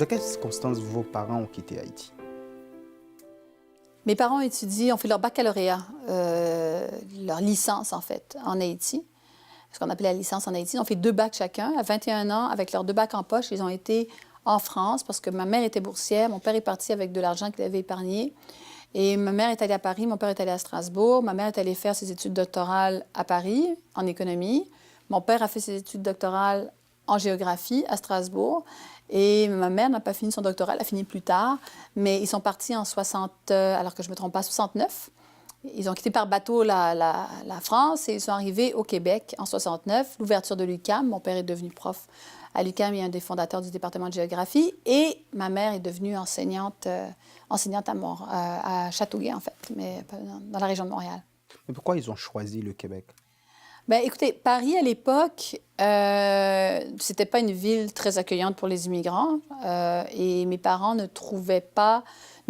Dans quelles circonstances vos parents ont quitté Haïti? Mes parents étudient, ont fait leur baccalauréat, leur licence en fait, en Haïti. Ce qu'on appelait la licence en Haïti. Ils ont fait 2 bacs chacun. À 21 ans, avec leurs 2 bacs en poche, ils ont été en France parce que ma mère était boursière. Mon père est parti avec de l'argent qu'il avait épargné. Et ma mère est allée à Paris, mon père est allé à Strasbourg. Ma mère est allée faire ses études doctorales à Paris, en économie. Mon père a fait ses études doctorales en géographie à Strasbourg. Et ma mère n'a pas fini son doctorat, elle a fini plus tard. Mais ils sont partis en 60, alors que je ne me trompe pas, 69. Ils ont quitté par bateau la France et ils sont arrivés au Québec en 69, l'ouverture de l'UQAM. Mon père est devenu prof à l'UQAM et un des fondateurs du département de géographie. Et ma mère est devenue enseignante à Châteauguay, en fait, mais dans la région de Montréal. Mais pourquoi ils ont choisi le Québec? Bien, écoutez, Paris, à l'époque, c'était pas une ville très accueillante pour les immigrants. Et mes parents ne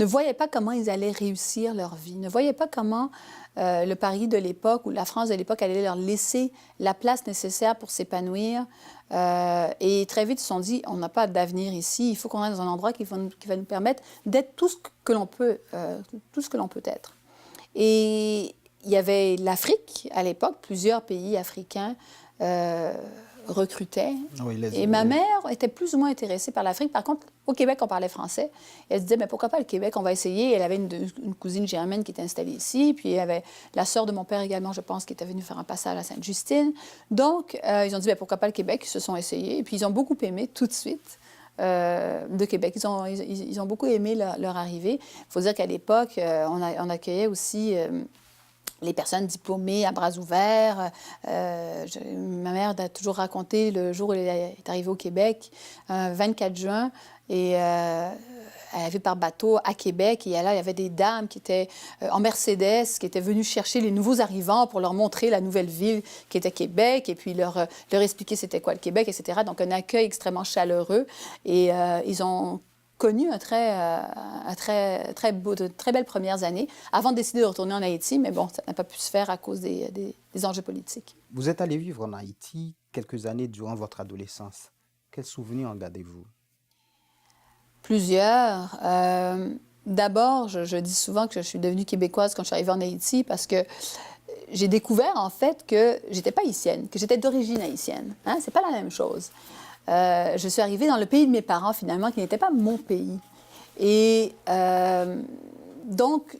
voyaient pas comment ils allaient réussir leur vie, ne voyaient pas comment le Paris de l'époque ou la France de l'époque allait leur laisser la place nécessaire pour s'épanouir. Et très vite, ils se sont dit, on n'a pas d'avenir ici, il faut qu'on aille dans un endroit qui va nous permettre d'être tout ce que l'on peut être. Et il y avait l'Afrique à l'époque, plusieurs pays africains recrutaient. Oui, et ma mère était plus ou moins intéressée par l'Afrique. Par contre, au Québec, on parlait français. Et elle se disait, mais pourquoi pas le Québec, on va essayer. Elle avait une cousine germaine qui était installée ici. Puis il y avait la sœur de mon père également, je pense, qui était venue faire un passage à Sainte-Justine. Donc, ils ont dit, mais pourquoi pas le Québec? Ils se sont essayés. Et puis ils ont beaucoup aimé tout de suite. De Québec. Ils ont beaucoup aimé leur arrivée. Il faut dire qu'à l'époque, on accueillait aussi les personnes diplômées à bras ouverts. Ma mère a toujours raconté le jour où elle est arrivée au Québec, 24 juin, et elle avait par bateau à Québec. Et là, il y avait des dames qui étaient en Mercedes, qui étaient venues chercher les nouveaux arrivants pour leur montrer la nouvelle ville qui était Québec, et puis leur expliquer c'était quoi le Québec, etc. Donc, un accueil extrêmement chaleureux. Et ils ont connu de très belles premières années avant de décider de retourner en Haïti, mais bon, ça n'a pas pu se faire à cause des enjeux politiques. Vous êtes allé vivre en Haïti quelques années durant votre adolescence. Quels souvenirs en gardez-vous? Plusieurs. D'abord, je dis souvent que je suis devenue québécoise quand je suis arrivée en Haïti parce que j'ai découvert, en fait, que j'étais pas haïtienne, que j'étais d'origine haïtienne. Hein? C'est pas la même chose. Je suis arrivée dans le pays de mes parents, finalement, qui n'était pas mon pays. Et donc,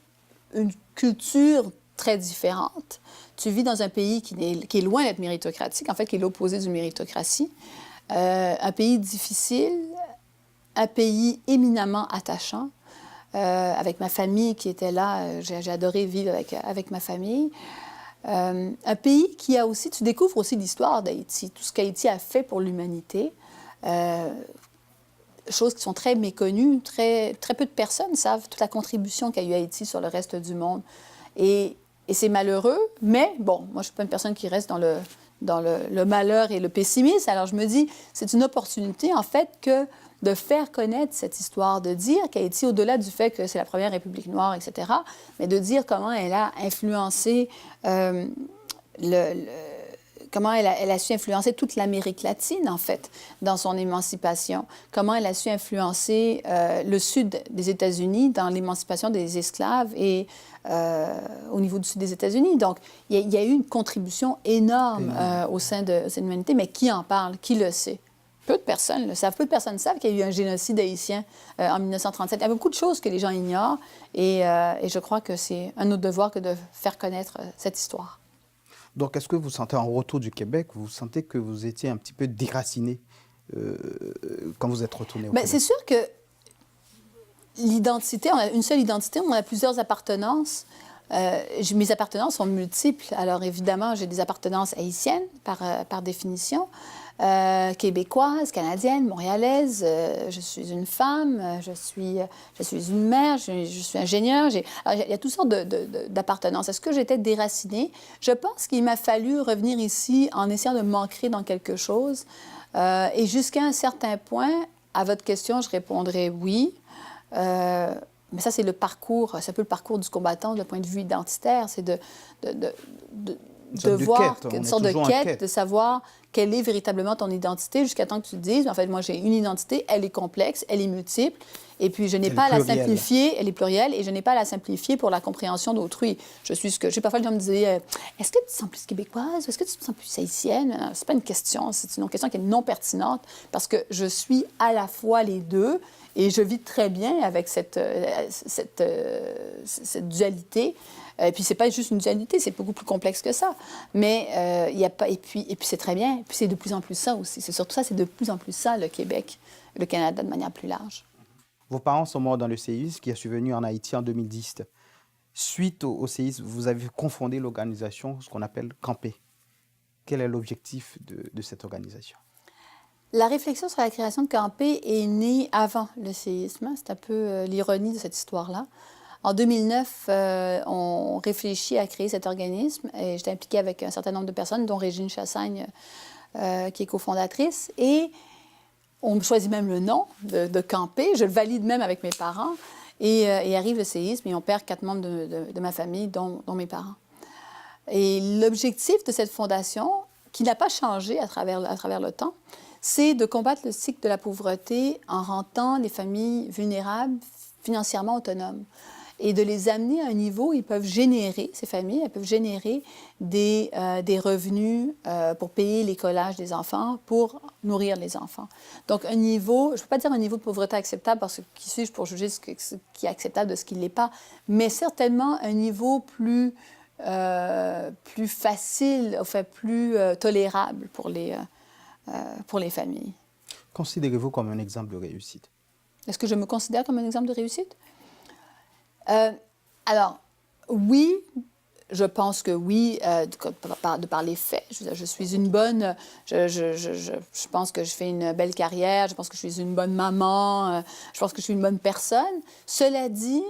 une culture très différente. Tu vis dans un pays qui est loin d'être méritocratique, en fait, qui est l'opposé d'une méritocratie. Un pays difficile, un pays éminemment attachant. Avec ma famille qui était là, j'ai adoré vivre avec ma famille. Un pays qui a aussi, tu découvres aussi l'histoire d'Haïti, tout ce qu'Haïti a fait pour l'humanité, choses qui sont très méconnues, très peu de personnes savent toute la contribution qu'a eu Haïti sur le reste du monde. Et c'est malheureux, mais bon, moi je ne suis pas une personne qui reste dans le malheur et le pessimisme, alors je me dis, c'est une opportunité en fait que de faire connaître cette histoire, de dire qu'Haïti, au-delà du fait que c'est la première république noire, etc., mais de dire comment elle a influencé comment elle a su influencer toute l'Amérique latine, en fait, dans son émancipation. Comment elle a su influencer le sud des États-Unis dans l'émancipation des esclaves et au niveau du sud des États-Unis. Donc, il y a eu une contribution énorme au sein de cette humanité, mais qui en parle? Qui le sait? Peu de personnes le savent. Peu de personnes savent qu'il y a eu un génocide haïtien en 1937. Il y a beaucoup de choses que les gens ignorent et je crois que c'est un autre devoir que de faire connaître cette histoire. Donc, est-ce que vous sentez, en retour du Québec, vous sentez que vous étiez un petit peu déraciné quand vous êtes retourné au Québec? C'est sûr que l'identité, on a une seule identité, on a plusieurs appartenances. Mes appartenances sont multiples. Alors, évidemment, j'ai des appartenances haïtiennes, par définition, québécoise, canadienne, montréalaise. Je suis une femme, je suis une mère, je suis ingénieure. Alors, il y a toutes sortes d'appartenances. Est-ce que j'étais déracinée? Je pense qu'il m'a fallu revenir ici en essayant de m'ancrer dans quelque chose. Et jusqu'à un certain point, à votre question, je répondrai oui. Mais ça, c'est un peu le parcours du combattant, du point de vue identitaire. C'est sorte de voir, quête, on une est sorte de toujours en quête, quête. de savoir quelle est véritablement ton identité, jusqu'à temps que tu te dises, en fait, moi, j'ai une identité, elle est complexe, elle est multiple, et puis je n'ai Elle est pas à la plurielle. simplifier, elle est plurielle, et je n'ai pas à la simplifier pour la compréhension d'autrui. Je suis ce que... J'ai parfois les gens me disaient, est-ce que tu te sens plus québécoise, est-ce que tu te sens plus haïtienne? C'est pas une question, c'est une question qui est non pertinente, parce que je suis à la fois les deux, et je vis très bien avec cette dualité. Et puis, c'est pas juste une dualité, c'est beaucoup plus complexe que ça. Mais il y a pas... Et puis c'est très bien. Et puis, c'est de plus en plus ça aussi. C'est surtout ça, c'est de plus en plus ça, le Québec, le Canada de manière plus large. Vos parents sont morts dans le séisme qui est survenu en Haïti en 2010. Suite au séisme, vous avez confondé l'organisation, ce qu'on appelle Camper. Quel est l'objectif de cette organisation? La réflexion sur la création de Campé est née avant le séisme. C'est un peu l'ironie de cette histoire-là. En 2009, on réfléchit à créer cet organisme et j'étais impliquée avec un certain nombre de personnes, dont Régine Chassagne, qui est cofondatrice. Et on choisit même le nom de Campé. Je le valide même avec mes parents. Et arrive le séisme et on perd 4 membres de ma famille, dont mes parents. Et l'objectif de cette fondation, qui n'a pas changé à travers le temps, c'est de combattre le cycle de la pauvreté en rendant les familles vulnérables financièrement autonomes et de les amener à un niveau où ils peuvent générer, ces familles, elles peuvent générer des revenus pour payer l'écolage des enfants, pour nourrir les enfants. Donc, un niveau, je ne peux pas dire un niveau de pauvreté acceptable, parce que qui suis-je pour juger ce qui est acceptable de ce qui ne l'est pas, mais certainement un niveau plus facile, enfin plus tolérable pour les familles. Considérez-vous comme un exemple de réussite? Est-ce que je me considère comme un exemple de réussite? Alors, oui, je pense que oui, de par les faits. Je veux dire, je suis une bonne... Je pense que je fais une belle carrière, je pense que je suis une bonne maman, je pense que je suis une bonne personne. Cela dit,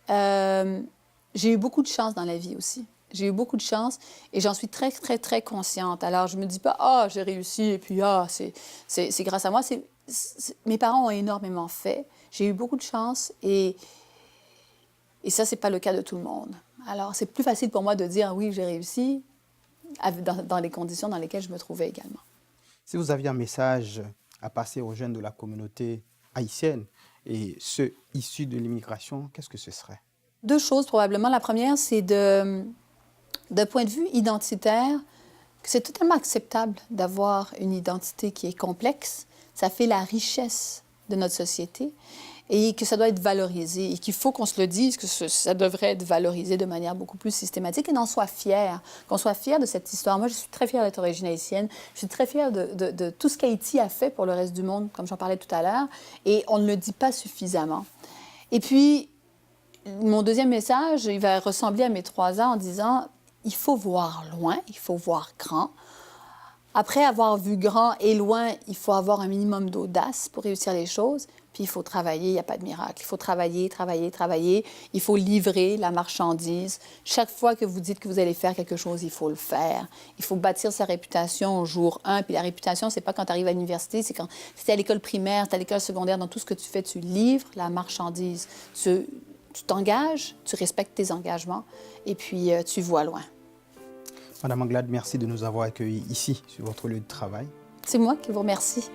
j'ai eu beaucoup de chance dans la vie aussi. J'ai eu beaucoup de chance et j'en suis très, très, très consciente. Alors, je ne me dis pas « Ah, j'ai réussi et puis ah, c'est grâce à moi ». Mes parents ont énormément fait. J'ai eu beaucoup de chance et ça, ce n'est pas le cas de tout le monde. Alors, c'est plus facile pour moi de dire « Oui, j'ai réussi » dans les conditions dans lesquelles je me trouvais également. Si vous aviez un message à passer aux jeunes de la communauté haïtienne et ceux issus de l'immigration, qu'est-ce que ce serait? 2 choses probablement. La première, c'est d'un point de vue identitaire, que c'est totalement acceptable d'avoir une identité qui est complexe. Ça fait la richesse de notre société et que ça doit être valorisé et qu'il faut qu'on se le dise, que ça devrait être valorisé de manière beaucoup plus systématique et qu'on soit fier de cette histoire. Moi, je suis très fière d'être d'origine haïtienne. Je suis très fière de tout ce qu'Haïti a fait pour le reste du monde, comme j'en parlais tout à l'heure, et on ne le dit pas suffisamment. Et puis, mon deuxième message, il va ressembler à mes 3 ans en disant « Il faut voir loin, il faut voir grand ». Après avoir vu grand et loin, il faut avoir un minimum d'audace pour réussir les choses. Puis il faut travailler, il n'y a pas de miracle. Il faut travailler, travailler, travailler. Il faut livrer la marchandise. Chaque fois que vous dites que vous allez faire quelque chose, il faut le faire. Il faut bâtir sa réputation au jour 1. Puis la réputation, c'est pas quand tu arrives à l'université, c'est quand tu es à l'école primaire, tu es à l'école secondaire. Dans tout ce que tu fais, tu livres la marchandise. Tu t'engages, tu respectes tes engagements et puis tu vois loin. Madame Anglade, merci de nous avoir accueillis ici, sur votre lieu de travail. C'est moi qui vous remercie.